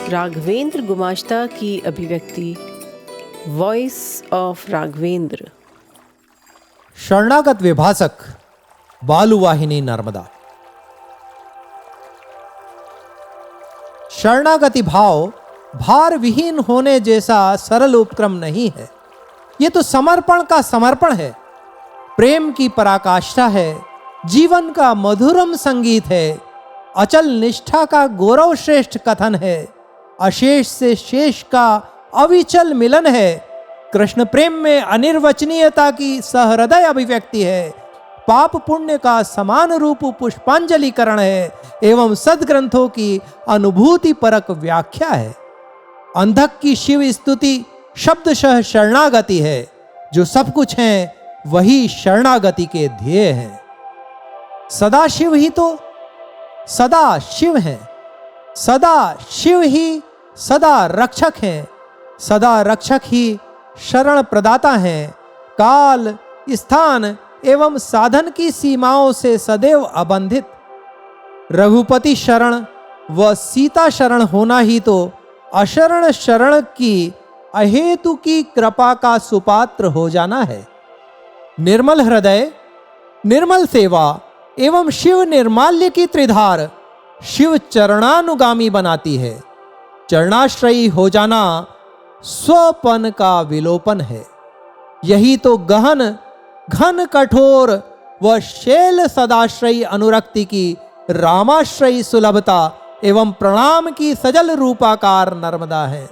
राघवेंद्र गुमाश्ता की अभिव्यक्ति voice of Raghavendra. शरणागत विभाषक बालुवाहिनी नर्मदा। शरणागति भाव भार विहीन होने जैसा सरल उपक्रम नहीं है। ये तो समर्पण का समर्पण है, प्रेम की पराकाष्ठा है, जीवन का मधुरम संगीत है, अचल निष्ठा का गौरव श्रेष्ठ कथन है, अशेष से शेष का अविचल मिलन है, कृष्ण प्रेम में अनिर्वचनीयता की सहृदय अभिव्यक्ति है, पाप पुण्य का समान रूप पुष्पांजलिकरण है एवं सद्ग्रंथों की अनुभूति परक व्याख्या है। अंधक की शिव स्तुति शब्दशः शरणागति है। जो सब कुछ है वही शरणागति के ध्येय है। सदा शिव ही तो सदा शिव हैं, सदा शिव ही सदा रक्षक हैं, सदा रक्षक ही शरण प्रदाता हैं, काल स्थान एवं साधन की सीमाओं से सदैव अबंधित। रघुपति शरण व सीता शरण होना ही तो अशरण शरण की अहेतु की कृपा का सुपात्र हो जाना है। निर्मल हृदय, निर्मल सेवा एवं शिव निर्माल्य की त्रिधार शिव चरणानुगामी बनाती है। चरणाश्रयी हो जाना स्वपन का विलोपन है। यही तो गहन घन कठोर व शैल सदाश्रयी अनुरक्ति की रामाश्रयी सुलभता एवं प्रणाम की सजल रूपाकार नर्मदा है।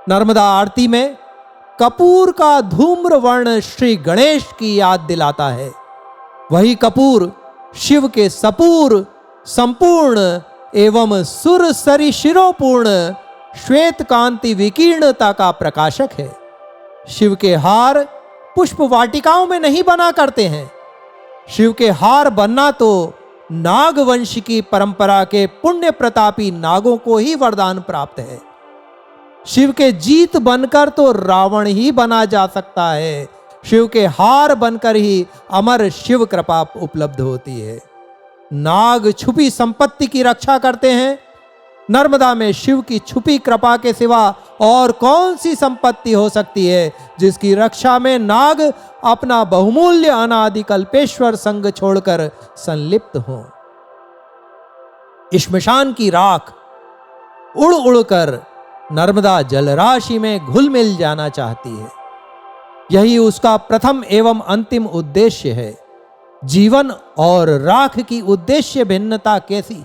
नर्मदा आरती में कपूर का धूम्र वर्ण श्री गणेश की याद दिलाता है। वही कपूर शिव के सपूर संपूर्ण एवं सुर सरी शिरोपूर्ण श्वेत कांति विकीर्णता का प्रकाशक है। शिव के हार पुष्प वाटिकाओं में नहीं बना करते हैं। शिव के हार बनना तो नागवंश की परंपरा के पुण्य प्रतापी नागों को ही वरदान प्राप्त है। शिव के जीत बनकर तो रावण ही बना जा सकता है। शिव के हार बनकर ही अमर शिव कृपा उपलब्ध होती है। नाग छुपी संपत्ति की रक्षा करते हैं। नर्मदा में शिव की छुपी कृपा के सिवा और कौन सी संपत्ति हो सकती है जिसकी रक्षा में नाग अपना बहुमूल्य अनादि कल्पेश्वर संग छोड़कर संलिप्त हो। श्मशान की राख उड़ उड़कर नर्मदा जलराशि में घुल मिल जाना चाहती है। यही उसका प्रथम एवं अंतिम उद्देश्य है। जीवन और राख की उद्देश्य भिन्नता कैसी?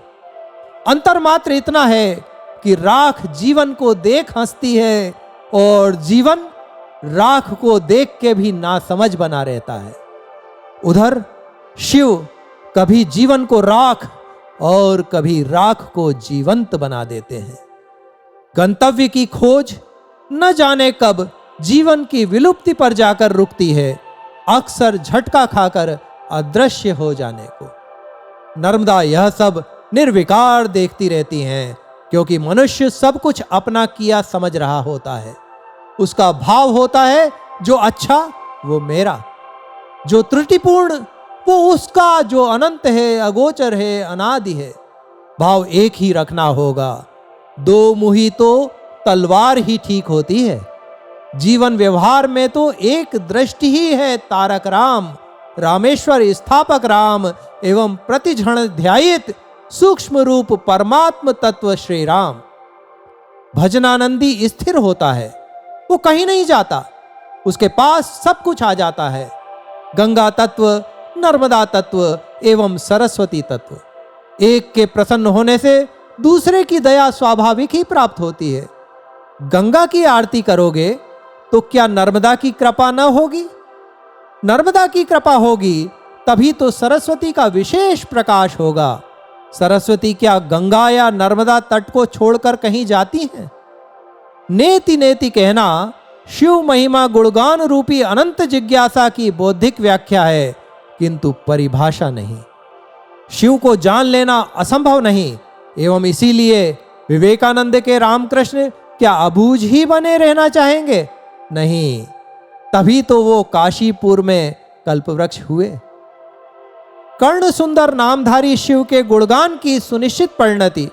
अंतर मात्र इतना है कि राख जीवन को देख हंसती है और जीवन राख को देख के भी नासमझ बना रहता है। उधर शिव कभी जीवन को राख और कभी राख को जीवंत बना देते हैं। गंतव्य की खोज न जाने कब जीवन की विलुप्ति पर जाकर रुकती है, अक्सर झटका खाकर अदृश्य हो जाने को। नर्मदा यह सब निर्विकार देखती रहती हैं, क्योंकि मनुष्य सब कुछ अपना किया समझ रहा होता है। उसका भाव होता है जो अच्छा वो मेरा, जो त्रुटिपूर्ण वो उसका, जो अनंत है, अगोचर है, अनादि है। भाव एक ही रखना होगा। दो मुही तो तलवार ही ठीक होती है। जीवन व्यवहार में तो एक दृष्टि ही है तारक राम, रामेश्वर स्थापक राम एवं प्रतिक्षण ध्यायित सूक्ष्म रूप परमात्म तत्व श्री राम। भजनानंदी स्थिर होता है, वो कहीं नहीं जाता, उसके पास सब कुछ आ जाता है। गंगा तत्व, नर्मदा तत्व एवं सरस्वती तत्व। एक के प्रसन्न होने से दूसरे की दया स्वाभाविक ही प्राप्त होती है। गंगा की आरती करोगे तो क्या नर्मदा की कृपा न होगी? नर्मदा की कृपा होगी तभी तो सरस्वती का विशेष प्रकाश होगा। सरस्वती क्या गंगा या नर्मदा तट को छोड़कर कहीं जाती हैं? नेति नेति कहना शिव महिमा गुणगान रूपी अनंत जिज्ञासा की बौद्धिक व्याख्या है, किंतु परिभाषा नहीं। शिव को जान लेना असंभव नहीं, एवं इसीलिए विवेकानंद के रामकृष्ण क्या अबूझ ही बने रहना चाहेंगे? नहीं, तभी तो वो काशीपुर में कल्पवृक्ष हुए। कर्ण सुंदर नामधारी शिव के गुणगान की सुनिश्चित परिणति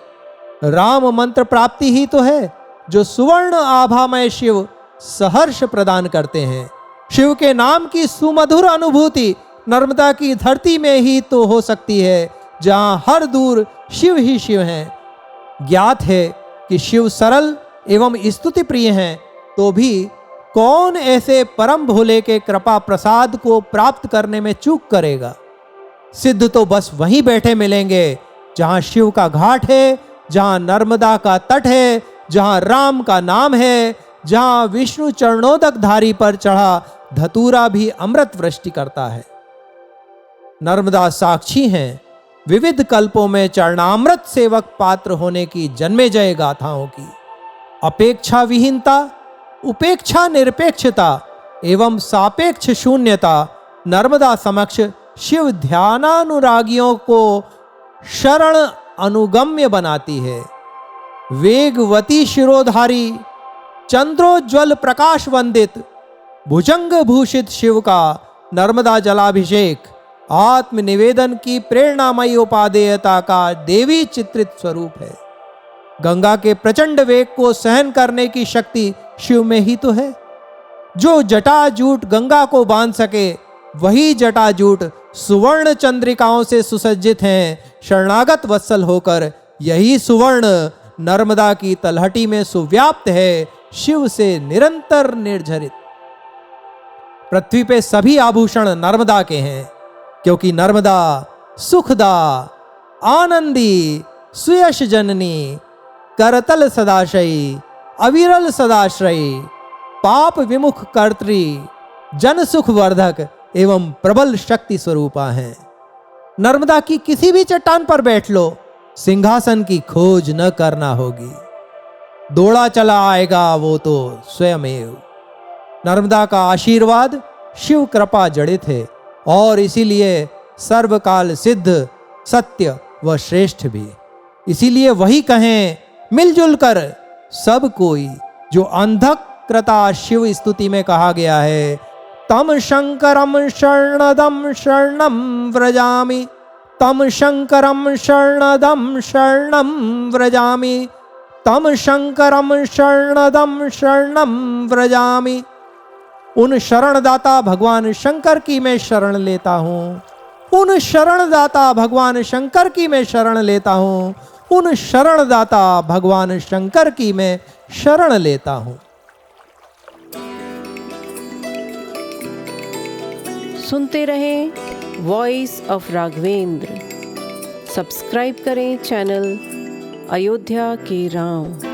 राम मंत्र प्राप्ति ही तो है जो सुवर्ण आभामय शिव सहर्ष प्रदान करते हैं। शिव के नाम की सुमधुर अनुभूति नर्मदा की धरती में ही तो हो सकती है, जहां हर दूर शिव ही शिव हैं। ज्ञात है कि शिव सरल एवं स्तुति प्रिय हैं, तो भी कौन ऐसे परम भोले के कृपा प्रसाद को प्राप्त करने में चूक करेगा। सिद्ध तो बस वहीं बैठे मिलेंगे जहां शिव का घाट है, जहां नर्मदा का तट है, जहां राम का नाम है, जहां विष्णु चरणोदक धारी पर चढ़ा धतूरा भी अमृत वृष्टि करता है। नर्मदा साक्षी हैं विविध कल्पों में चरणामृत सेवक पात्र होने की जन्मेजय गाथाओं की। अपेक्षा विहीनता, उपेक्षा निरपेक्षता एवं सापेक्ष शून्यता नर्मदा समक्ष शिव ध्यानानुरागियों को शरण अनुगम्य बनाती है। वेगवती शिरोधारी चंद्रोज्वल प्रकाश वंदित भुजंग भूषित शिव का नर्मदा जलाभिषेक आत्मनिवेदन की प्रेरणामयी उपादेयता का देवी चित्रित स्वरूप है। गंगा के प्रचंड वेग को सहन करने की शक्ति शिव में ही तो है। जो जटाजूट गंगा को बांध सके, वही जटाजूट सुवर्ण चंद्रिकाओं से सुसज्जित हैं। शरणागत वत्सल होकर यही सुवर्ण नर्मदा की तलहटी में सुव्याप्त है, शिव से निरंतर निर्झरित। पृथ्वी पे सभी आभूषण नर्मदा के हैं, क्योंकि नर्मदा सुखदा, आनंदी, सुयश जननी, करतल सदाशयी, अविरल सदाश्रयी, पाप विमुख कर्त्री, जन सुख वर्धक एवं प्रबल शक्ति स्वरूपा हैं। नर्मदा की किसी भी चट्टान पर बैठ लो, सिंहासन की खोज न करना होगी। दौड़ा चला आएगा वो तो स्वयमेव। नर्मदा का आशीर्वाद शिव कृपा जड़ित है और इसीलिए सर्वकाल सिद्ध, सत्य व श्रेष्ठ भी। इसीलिए वही कहें मिलजुल कर सब कोई, जो अंधकृता शिव स्तुति में कहा गया है, तम शंकरम शरणदम शरणम व्रजामि, तम शंकरम शरणदम शरणम व्रजामि, तम शंकरम शरणदम शरणम व्रजामि। उन शरणदाता भगवान शंकर की मैं शरण लेता हूँ, उन शरणदाता भगवान शंकर की मैं शरण लेता हूँ, उन शरणदाता भगवान शंकर की मैं शरण लेता हूँ। सुनते रहें वॉइस ऑफ राघवेंद्र। सब्सक्राइब करें चैनल अयोध्या के राम।